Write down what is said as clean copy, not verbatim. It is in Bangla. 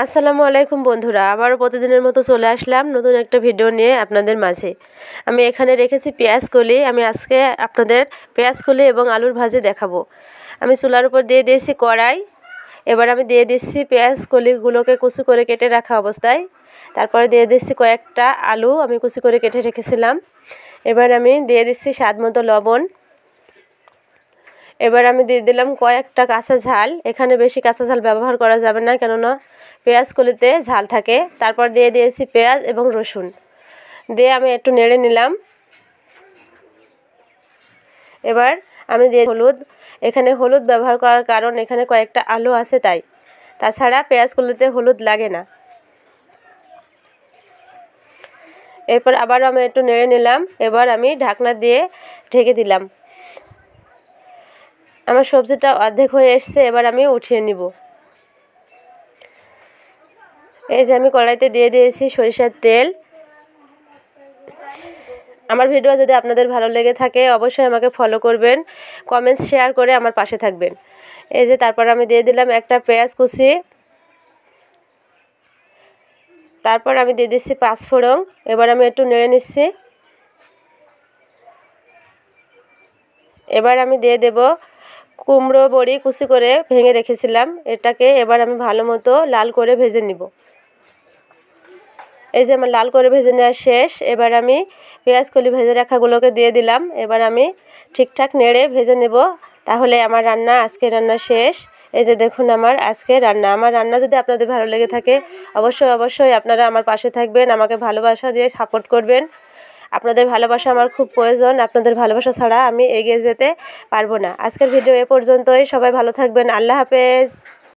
আসসালামু আলাইকুম বন্ধুরা, আবারও প্রতিদিনের মতো চলে আসলাম নতুন একটা ভিডিও নিয়ে আপনাদের মাঝে। আমি এখানে রেখেছি পেঁয়াজ কলি। আমি আজকে আপনাদের পেঁয়াজ কলি এবং আলুর ভাজি দেখাবো। আমি চুলার উপর দিয়ে দিয়েছি কড়াই। এবার আমি দিয়ে দিচ্ছি পেঁয়াজ কলিগুলোকে কুচি করে কেটে রাখা অবস্থায়। তারপরে দিয়ে দিচ্ছি কয়েকটা আলু আমি কুচি করে কেটে রেখেছিলাম। এবার আমি দিয়ে দিচ্ছি স্বাদ মতো লবণ। এবার আমি দিয়ে দিলাম কয়েকটা কাঁচা ঝাল। এখানে বেশি কাঁচা ঝাল ব্যবহার করা যাবে না, কেননা পেঁয়াজ কলিতে ঝাল থাকে। তারপর দিয়ে দিয়েছি পেঁয়াজ এবং রসুন, দিয়ে আমি একটু নেড়ে নিলাম। এবার আমি দিয়ে হলুদ। এখানে হলুদ ব্যবহার করার কারণ এখানে কয়েকটা আলু আছে তাই, তাছাড়া পেঁয়াজ কলিতে হলুদ লাগে না। এরপর আবার আমি একটু নেড়ে নিলাম। এবার আমি ঢাকনা দিয়ে ঢেকে দিলাম। আমার সবজিটা অর্ধেক হয়ে এসছে, এবার আমি উঠিয়ে নিব। এই যে আমি কড়াইতে দিয়ে দিয়েছি সরিষার তেল। আমার ভিডিও যদি আপনাদের ভালো লেগে থাকে অবশ্যই আমাকে ফলো করবেন, কমেন্টস শেয়ার করে আমার পাশে থাকবেন। এই যে তারপর আমি দিয়ে দিলাম একটা পেঁয়াজ কুচি। তারপর আমি দিয়ে দিচ্ছি পাঁচফোড়ন। এবার আমি একটু নেড়ে নিচ্ছি। এবার আমি দিয়ে দেব কুমড়ো বড়ি কুচি করে ভেঙে রেখেছিলাম, এটাকে এবার আমি ভালো মতো লাল করে ভেজে নিব। এই যে আমার লাল করে ভেজে নেওয়া শেষ। এবার আমি পেঁয়াজ কলি ভেজে রাখাগুলোকে দিয়ে দিলাম। এবার আমি ঠিকঠাক নেড়ে ভেজে নেব, তাহলে আমার আজকে রান্না শেষ। এই যে দেখুন আমার রান্না যদি আপনাদের ভালো লেগে থাকে অবশ্যই আপনারা আমার পাশে থাকবেন, আমাকে ভালোবাসা দিয়ে সাপোর্ট করবেন। আপনাদের ভালোবাসা আমার খুব প্রয়োজন। আপনাদের ভালোবাসা ছাড়া আমি এগিয়ে যেতে পারবো না। আজকের ভিডিও এ পর্যন্তই। সবাই ভালো থাকবেন। আল্লাহ হাফেজ।